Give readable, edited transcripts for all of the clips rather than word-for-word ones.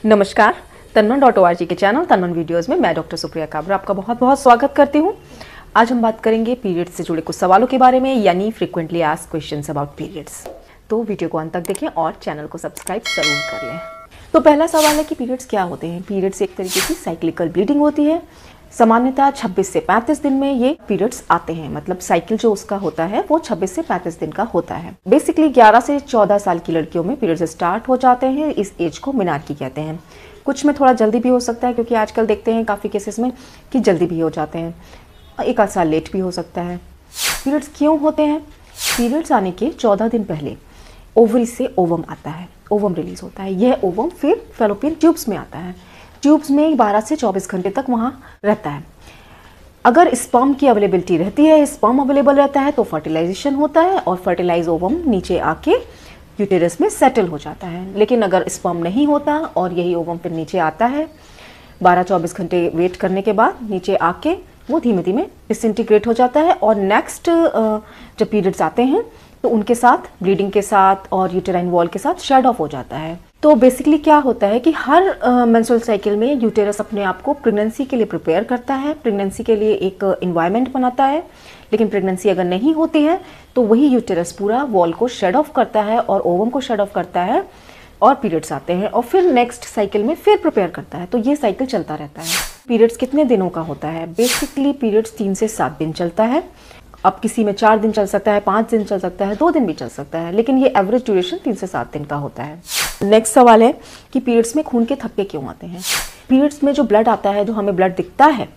नमस्कार, तन्मन.org के channel तन्मन videos में मैं डॉक्टर सुप्रिया काबरा आपका बहुत बहुत स्वागत करती हूँ। आज हम बात करेंगे पीरियड्स से जुड़े कुछ सवालों के बारे में, यानी frequently asked questions about periods. तो वीडियो को अंत तक देखें और चैनल को सब्सक्राइब जरूर कर लें। तो पहला सवाल है कि पीरियड्स क्या होते हैं। पीरियड्स एक तरीके की साइक्लिकल ब्लीडिंग होती है। सामान्यतः 26 से 35 दिन में ये पीरियड्स आते हैं, मतलब साइकिल जो उसका होता है वो 26 से 35 दिन का होता है। बेसिकली 11 से 14 साल की लड़कियों में पीरियड्स स्टार्ट हो जाते हैं। इस एज को मेनार्की कहते हैं। कुछ में थोड़ा जल्दी भी हो सकता है, क्योंकि आजकल देखते हैं काफ़ी केसेस में कि जल्दी भी हो जाते हैं, एक आध साल लेट भी हो सकता है। पीरियड्स क्यों होते हैं? पीरियड्स आने के 14 दिन पहले ओवरी से ओवम आता है, ओवम रिलीज होता है। यह ओवम फिर फैलोपियन ट्यूब्स में आता है। ट्यूब्स में 12 से 24 घंटे तक वहाँ रहता है। अगर स्पर्म की अवेलेबिलिटी रहती है, स्पर्म अवेलेबल रहता है, तो फर्टिलाइजेशन होता है और फर्टिलाइज ओवम नीचे आके यूटेरस में सेटल हो जाता है। लेकिन अगर स्पर्म नहीं होता और यही ओवम फिर नीचे आता है, 12-24 घंटे वेट करने के बाद नीचे आके वो धीमे धीमे डिसइंटीग्रेट हो जाता है और नेक्स्ट जब पीरियड्स आते हैं तो उनके साथ ब्लीडिंग के साथ और यूटेराइन वॉल के साथ शेड ऑफ हो जाता है। तो बेसिकली क्या होता है कि हर मेंस्ट्रुअल साइकिल में यूटेरस अपने आप को प्रेगनेंसी के लिए प्रिपेयर करता है, प्रेगनेंसी के लिए एक इन्वायरमेंट बनाता है। लेकिन प्रेगनेंसी अगर नहीं होती है तो वही यूटेरस पूरा वॉल को शेड ऑफ करता है और ओवम को शेड ऑफ करता है और पीरियड्स आते हैं और फिर नेक्स्ट साइकिल में फिर प्रिपेयर करता है। तो ये साइकिल चलता रहता है। पीरियड्स कितने दिनों का होता है? बेसिकली पीरियड्स 3 से 7 दिन चलता है। अब किसी में 4 दिन चल सकता है, 5 दिन चल सकता है, 2 दिन भी चल सकता है, लेकिन ये एवरेज ड्यूरेशन 3 से 7 दिन का होता है। नेक्स्ट सवाल है कि पीरियड्स में खून के थक्के क्यों आते हैं? पीरियड्स में जो ब्लड आता है, जो हमें ब्लड दिखता है,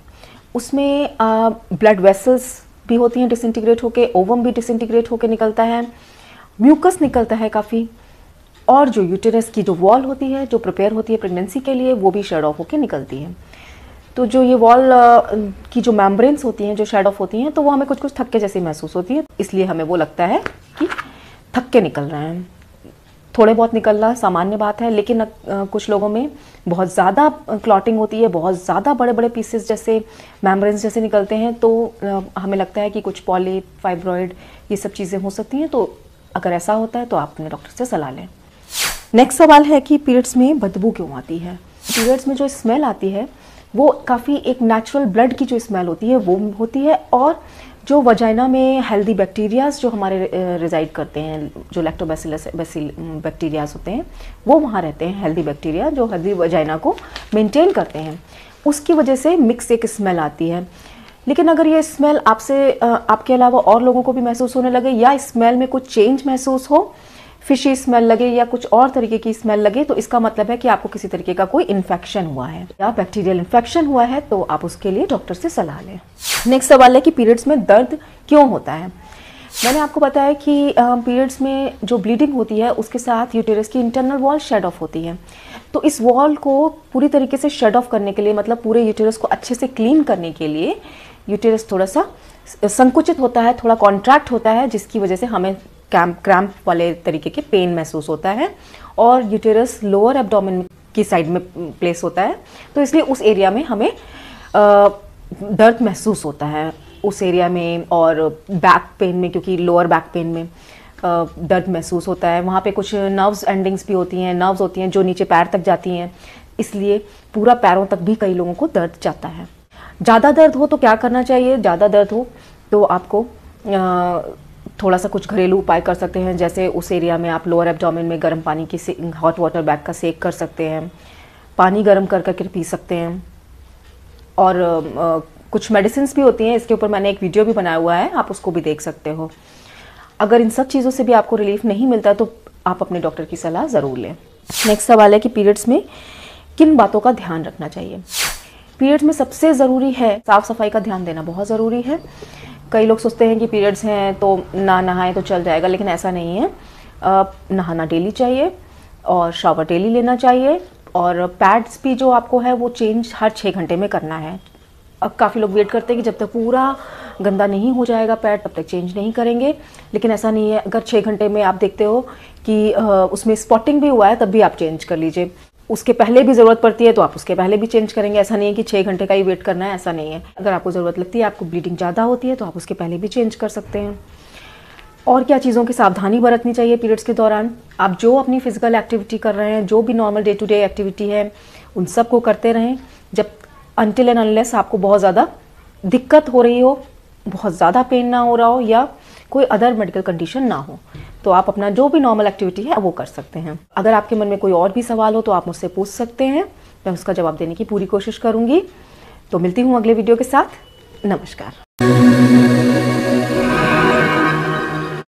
उसमें ब्लड वेसल्स भी होती हैं डिसइंटीग्रेट होके, ओवम भी डिसइंटीग्रेट होके निकलता है, म्यूकस निकलता है काफ़ी, और जो यूटेरस की जो वॉल होती है, जो प्रिपेयर होती है प्रेगनेंसी के लिए, वो भी शेड ऑफ होके निकलती है। तो जो ये वॉल की जो मेम्ब्रेन्स होती हैं, जो शेड ऑफ होती हैं, तो वो हमें कुछ कुछ थक्के जैसी महसूस होती है, इसलिए हमें वो लगता है कि थक्के निकल रहे हैं। थोड़े बहुत निकलना सामान्य बात है, लेकिन कुछ लोगों में बहुत ज़्यादा क्लॉटिंग होती है, बहुत ज़्यादा बड़े बड़े पीसेस जैसे मेम्ब्रेन्स जैसे निकलते हैं, तो हमें लगता है कि कुछ पॉलिप, फाइब्रॉइड, ये सब चीज़ें हो सकती हैं। तो अगर ऐसा होता है तो आप अपने डॉक्टर से सलाह लें। नेक्स्ट सवाल है कि पीरियड्स में बदबू क्यों आती है? पीरियड्स में जो स्मेल आती है वो काफ़ी एक नेचुरल ब्लड की जो स्मेल होती है वो होती है, और जो वजाइना में हेल्दी बैक्टीरियाज जो हमारे रिजाइड करते हैं, जो लैक्टोबैसिलस बैक्टीरियाज होते हैं, वो वहाँ रहते हैं। हेल्दी बैक्टीरिया जो हेल्दी वजाइना को मेंटेन करते हैं, उसकी वजह से मिक्स एक स्मेल आती है। लेकिन अगर ये स्मेल आपके अलावा और लोगों को भी महसूस होने लगे, या स्मेल में कुछ चेंज महसूस हो, फिशी स्मेल लगे या कुछ और तरीके की स्मेल लगे, तो इसका मतलब है कि आपको किसी तरीके का कोई इन्फेक्शन हुआ है या बैक्टीरियल इन्फेक्शन हुआ है, तो आप उसके लिए डॉक्टर से सलाह लें। नेक्स्ट सवाल है कि पीरियड्स में दर्द क्यों होता है? मैंने आपको बताया कि पीरियड्स में जो ब्लीडिंग होती है उसके साथ यूटेरस की इंटरनल वॉल शेड ऑफ होती है। तो इस वॉल को पूरी तरीके से शेड ऑफ करने के लिए, मतलब पूरे यूटेरस को अच्छे से क्लीन करने के लिए, यूटेरस थोड़ा सा संकुचित होता है, थोड़ा कॉन्ट्रैक्ट होता है, जिसकी वजह से हमें क्रैम्प वाले तरीके के पेन महसूस होता है, और यूटेरस लोअर एब्डोमेन की साइड में प्लेस होता है, तो इसलिए उस एरिया में हमें दर्द महसूस होता है उस एरिया में, और बैक पेन में, क्योंकि लोअर बैक पेन में दर्द महसूस होता है। वहाँ पे कुछ नर्व्स एंडिंग्स भी होती हैं, नर्व्स होती हैं जो नीचे पैर तक जाती हैं, इसलिए पूरा पैरों तक भी कई लोगों को दर्द जाता है। ज़्यादा दर्द हो तो क्या करना चाहिए? ज़्यादा दर्द हो तो आपको थोड़ा सा कुछ घरेलू उपाय कर सकते हैं, जैसे उस एरिया में आप लोअर एब्डोमेन में गर्म पानी की हॉट वाटर बैग का सेक कर सकते हैं, पानी गर्म कर करके पी सकते हैं, और कुछ मेडिसिन भी होती हैं, इसके ऊपर मैंने एक वीडियो भी बनाया हुआ है, आप उसको भी देख सकते हो। अगर इन सब चीज़ों से भी आपको रिलीफ नहीं मिलता तो आप अपने डॉक्टर की सलाह ज़रूर लें। नेक्स्ट सवाल है कि पीरियड्स में किन बातों का ध्यान रखना चाहिए? पीरियड्स में सबसे ज़रूरी है साफ़ सफाई का ध्यान देना, बहुत ज़रूरी है। कई लोग सोचते हैं कि पीरियड्स हैं तो ना नहाएं तो चल जाएगा, लेकिन ऐसा नहीं है। नहाना डेली चाहिए और शावर डेली लेना चाहिए, और पैड्स भी जो आपको है वो चेंज हर 6 घंटे में करना है। अब काफ़ी लोग वेट करते हैं कि जब तक पूरा गंदा नहीं हो जाएगा पैड तब तक चेंज नहीं करेंगे, लेकिन ऐसा नहीं है। अगर 6 घंटे में आप देखते हो कि उसमें स्पॉटिंग भी हुआ है तब भी आप चेंज कर लीजिए। उसके पहले भी ज़रूरत पड़ती है तो आप उसके पहले भी चेंज करेंगे। ऐसा नहीं है कि 6 घंटे का ही वेट करना है, ऐसा नहीं है। अगर आपको ज़रूरत लगती है, आपको ब्लीडिंग ज़्यादा होती है तो आप उसके पहले भी चेंज कर सकते हैं। और क्या चीज़ों की सावधानी बरतनी चाहिए पीरियड्स के दौरान? आप जो अपनी फिजिकल एक्टिविटी कर रहे हैं, जो भी normal day to day activity है, उन सब को करते रहें जब अनटिल एंड अनलेस आपको बहुत ज़्यादा दिक्कत हो रही हो, बहुत ज़्यादा पेन ना हो रहा हो या कोई अदर मेडिकल कंडीशन ना हो, तो आप अपना जो भी नॉर्मल एक्टिविटी है वो कर सकते हैं। अगर आपके मन में कोई और भी सवाल हो तो आप मुझसे पूछ सकते हैं, मैं उसका जवाब देने की पूरी कोशिश करूँगी। तो मिलती हूँ अगले वीडियो के साथ। नमस्कार।